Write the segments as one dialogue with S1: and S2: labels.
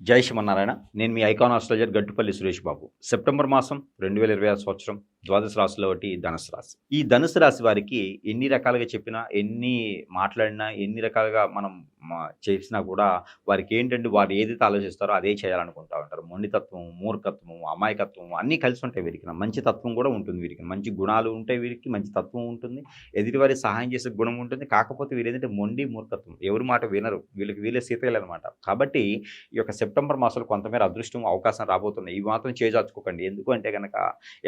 S1: జై శ్రీమన్నారాయణ. నేను మీ icon astrologer Gattupalli Suresh Babu. September మాసం 2026 సంవత్సరం ద్వాదశ రాశిలో ఒకటి ధనుసు రాశి. ఈ ధనుసు రాశి వారికి ఎన్ని రకాలుగా చెప్పినా, ఎన్ని మాట్లాడినా, ఎన్ని రకాలుగా మనం చేసినా కూడా వారికి ఏంటంటే వారు ఏదైతే ఆలోచిస్తారో అదే చేయాలనుకుంటా ఉంటారు. మొండితత్వం, మూర్ఖత్వం, అమాయకత్వం అన్నీ కలిసి ఉంటాయి వీరికి. మంచి తత్వం కూడా ఉంటుంది వీరికి. మంచి గుణాలు ఉంటాయి వీరికి. మంచి తత్వం ఉంటుంది. ఎదుటివారికి సహాయం చేసే గుణం ఉంటుంది. కాకపోతే వీరేంటంటే మొండి మూర్ఖత్వం. ఎవరి మాట వినరు. వీళ్ళే సీతయ్యలనమాట. కాబట్టి ఈ యొక్క సెప్టెంబర్ మాసంలో కొంతమేర అదృష్టం, అవకాశం రాబోతున్నాయి. ఇవి మాత్రం చేజార్చుకోకండి. ఎందుకు అంటే గనక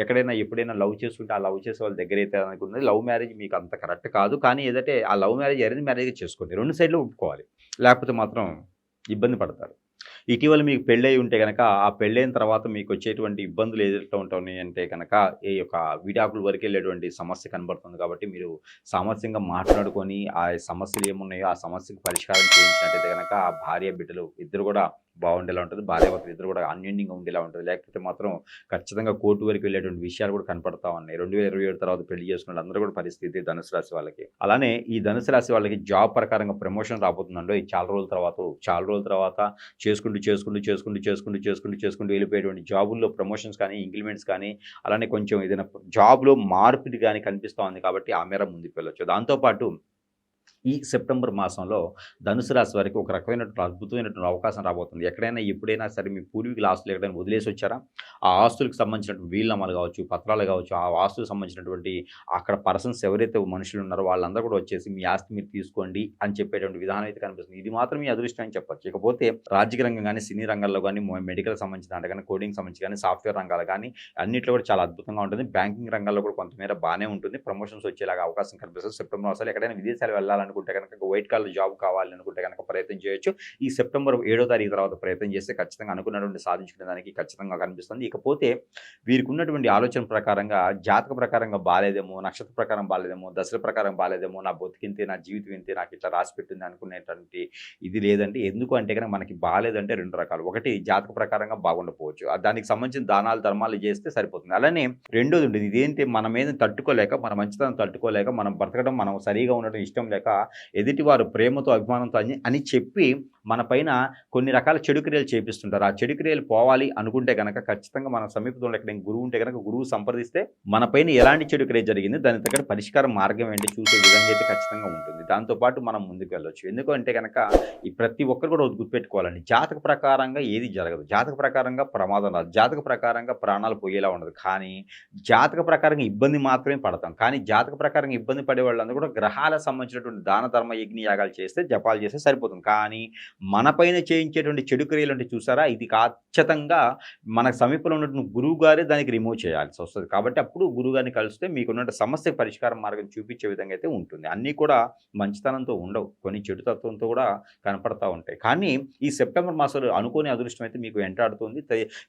S1: ఎక్కడైనా ఎప్పుడైనా లవ్ చేసుకుంటే ఆ లవ్ చేసే వాళ్ళ దగ్గరైతే అనుకున్నది లవ్ మ్యారేజ్ మీకు అంత కరెక్ట్ కాదు. కానీ ఏదంటే ఆ లవ్ మ్యారేజ్ అరేంజ్ మ్యారేజ్ చేసుకోండి. 2 సైడ్‌లు ఒప్పుకోవాలి. లేకపోతే మాత్రం ఇబ్బంది పడతారు. ఇటీవల మీకు పెళ్ళై ఉంటే గనక, ఆ పెళ్ళైన తర్వాత మీకొచ్చేటువంటి ఇబ్బందులు ఏదైతే ఉంటున్నాయి అంటే గనక, ఈ యొక్క విడాకుల వరకెళ్ళేటువంటి సమస్య కనబడుతుంది కాబట్టి, మీరు సామరస్యంగా మాట్లాడుకొని, ఆ సమస్యలు ఏమున్నాయో ఆ సమస్యకు పరిష్కారం చేయించినట్టయితే గనక, ఆ భార్య, బిడ్డలు ఇద్దరు కూడా బాగుండేలా ఉంటుంది. భార్యాభర్తలు ఇద్దరు కూడా అన్యోన్యంగా ఉండేలా ఉంటుంది. లేకపోతే మాత్రం ఖచ్చితంగా కోర్టు వరకు వెళ్ళేటువంటి విషయాలు కూడా కనపడతా ఉన్నాయి. 2027 తర్వాత పెళ్లి చేసుకున్న అందరూ కూడా పరిస్థితి ధనుసు రాశి వాళ్ళకి. అలానే ఈ ధనుసు రాశి వాళ్ళకి జాబ్ ప్రకారంగా ప్రమోషన్ రాబోతుందండి. చాలా రోజుల తర్వాత చేసుకుంటూ వెళ్ళిపోయేటువంటి జాబుల్లో ప్రమోషన్స్ కానీ, ఇంక్రిమెంట్స్ కానీ, అలానే కొంచెం ఏదైనా జాబ్‌లో మార్పిడి గాని కనిపిస్తా ఉంది కాబట్టి ఆ మేర ముందుకు వెళ్ళొచ్చు. దాంతో పాటు ఈ సెప్టెంబర్ మాసంలో ధనుసు రాశి వారికి ఒక రకమైనటువంటి అద్భుతమైనటువంటి అవకాశం రాబోతుంది. ఎక్కడైనా ఎప్పుడైనా సరే మీ పూర్వీకుల ఆస్తులు ఎక్కడైనా వదిలేసి వచ్చారా? ఆ ఆస్తులకు సంబంధించినటువంటి వీలునామాలు కావచ్చు, పత్రాలు కావచ్చు, ఆ ఆస్తులకు సంబంధించినటువంటి అక్కడ పర్సన్స్ ఎవరైతే మనుషులు ఉన్నారో వాళ్ళందరూ కూడా వచ్చేసి మీ ఆస్తి మీరు తీసుకోండి అని చెప్పేటువంటి విధానం అయితే కనిపిస్తుంది. ఇది మాత్రం మీ అదృష్టం అని చెప్పొచ్చు. ఇకపోతే రాజకీయ రంగం కానీ, సినీ రంగాల్లో కానీ, మెడికల్ సంబంధించిన అంటే కానీ, కోడింగ్ సంబంధించి కానీ, సాఫ్ట్‌వేర్ రంగాలు కానీ అన్నిట్లో కూడా చాలా అద్భుతంగా ఉంటుంది. బ్యాంకింగ్ రంగాల్లో కూడా కొంతమేర బానే ఉంటుంది. ప్రమోషన్స్ వచ్చేలాగా అవకాశం కనిపిస్తుంది. సెప్టెంబర్ మాసంలో ఎక్కడైనా విదేశాలు వెళ్ళాలనుకుంటే కనుక, వైట్ కాలర్ జాబ్ కావాలనుకుంటే కనుక ప్రయత్నం చేయొచ్చు. ఈ సెప్టెంబర్ 7వ తారీఖు తర్వాత ప్రయత్నం చేస్తే ఖచ్చితంగా అనుకున్నటువంటి సాధించుకునే దానికి ఖచ్చితంగా కనిపిస్తుంది. ఇకపోతే వీరికి ఉన్నటువంటి ఆలోచన ప్రకారంగా, జాతక ప్రకారంగా బాలేదేమో, నక్షత్ర ప్రకారం బాలేదేమో, దశల ప్రకారం బాలేదేమో, నా బతుకింతే, నా జీవితం ఇంతే, నాకు ఇట్లా రాసి పెట్టింది అనుకునేటువంటి ఇది లేదండి. ఎందుకు అంటే కనుక మనకి బాలేదంటే 2 రకాలు. ఒకటి జాతక ప్రకారంగా బాగుండకపోవచ్చు. దానికి సంబంధించిన దానాలు, ధర్మాలు చేస్తే సరిపోతుంది. అలానే రెండోది ఉంటుంది. ఇదేంటి మన మీద తట్టుకోలేక, మన మంచితనం తట్టుకోలేక, మనం బ్రతకడం మనం సరిగా ఉండడం ఇష్టం లేక, ఎదుటివారు ప్రేమతో, అభిమానంతో అని చెప్పి మన పైన కొన్ని రకాల చెడు క్రియలు చేపిస్తుంటారు. ఆ చెడు క్రియలు పోవాలి అనుకుంటే గనక ఖచ్చితంగా మన సమీపంలో ఎక్కడైనా గురువు ఉంటే గనక గురువు సంప్రదిస్తే మన పైన ఎలాంటి చెడు క్రియ జరిగింది, దానికి తగ్గట్టు పరిష్కార మార్గం ఏంటి చూసే విధంగా అయితే ఖచ్చితంగా ఉంటుంది. దాంతోపాటు మనం ముందుకు వెళ్ళొచ్చు. ఎందుకు అంటే గనక ఈ ప్రతి ఒక్కరు కూడా గుర్తుపెట్టుకోవాలండి. జాతక ప్రకారంగా ఏది జరగదు. జాతక ప్రకారంగా ప్రమాదం రాదు. జాతక ప్రకారంగా ప్రాణాలు పోయేలా ఉండదు. కానీ జాతక ప్రకారంగా ఇబ్బంది మాత్రమే పడతాం. కానీ జాతక ప్రకారంగా ఇబ్బంది పడే వాళ్ళందరూ కూడా గ్రహాలకు సంబంధించినటువంటి దాన ధర్మ యజ్ఞ యాగాలు చేస్తే, జపాలు చేస్తే సరిపోతుంది. కానీ మన పైన చేయించేటువంటి చెడు క్రియలు అంటే చూసారా, ఇది ఖచ్చితంగా మన సమీపంలో ఉన్నటువంటి గురువు గారే దానికి రిమూవ్ చేయాల్సి వస్తుంది. కాబట్టి అప్పుడు గురువు గారిని కలిస్తే మీకున్న సమస్యకు పరిష్కార మార్గం చూపించే విధంగా అయితే ఉంటుంది. అన్నీ కూడా మంచితనంతో ఉండవు. కొన్ని చెడు తత్వంతో కూడా కనపడతా ఉంటాయి. కానీ ఈ సెప్టెంబర్ మాసంలో అనుకోని అదృష్టం అయితే మీకు వెంటాడుతుంది.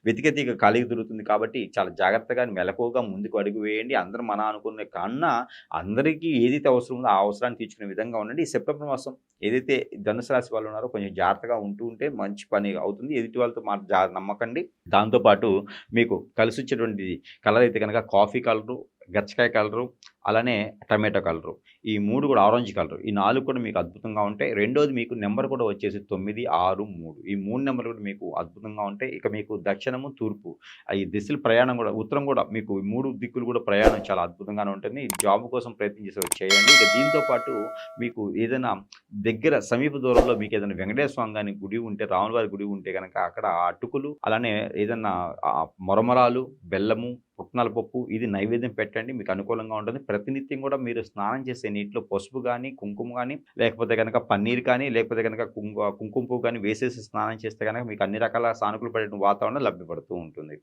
S1: వెతికెతిక ఖాళీగా దొరుకుతుంది. కాబట్టి చాలా జాగ్రత్తగా మెలకువగా ముందుకు అడుగు వేయండి. అందరూ మన అనుకునే కన్నా అందరికీ ఏదైతే అవసరం ఉందో ఆ అవసరాన్ని తీర్చుకునే విధంగా ఉండండి. ఈ సెప్టెంబర్ మాసం ఏదైతే ధనుసు రాశి వాళ్ళు ఉన్నారో కొంచెం జాగ్రత్తగా ఉంటే మంచి పని అవుతుంది. ఎదుటి వాళ్ళతో నమ్మకండి. దాంతోపాటు మీకు కలిసొచ్చేటువంటి కలర్ అయితే కనుక కాఫీ కలరు, గచ్చకాయ కలరు, అలానే టమాటో కలరు. ఈ 3 కూడా ఆరెంజ్ కలరు. ఈ 4 కూడా మీకు అద్భుతంగా ఉంటాయి. రెండోది మీకు నెంబర్ కూడా వచ్చేసి 9, 6, 3. ఈ 3 నెంబర్లు కూడా మీకు అద్భుతంగా ఉంటాయి. ఇక మీకు దక్షిణము, తూర్పు ఈ దిశలు ప్రయాణం కూడా, ఉత్తరం కూడా మీకు ఈ 3 దిక్కులు కూడా ప్రయాణం చాలా అద్భుతంగానే ఉంటుంది. జాబ్ కోసం ప్రయత్నం చేయండి. ఇక దీంతో పాటు మీకు ఏదైనా దగ్గర సమీప దూరంలో మీకు ఏదైనా వెంకటేశ్వర స్వామి గారి గుడి ఉంటే, రాములవారి గుడి ఉంటే గనక అక్కడ అటుకులు, అలానే ఏదన్నా మొరమరాలు, బెల్లము, పుట్నాల పప్పు ఇది నైవేద్యం పెట్టండి. మీకు అనుకూలంగా ఉంటుంది. ప్రతినిత్యం కూడా మీరు స్నానం చేసే నీటిలో పసుపు కానీ, కుంకుమ కానీ, లేకపోతే కనుక పన్నీర్ కానీ, లేకపోతే కనుక కుంకుమ పువ్వు కానీ వేసేసి స్నానం చేస్తే కనుక మీకు అన్ని రకాల సానుకూల పడే వాతావరణం లభ్యపడుతూ ఉంటుంది.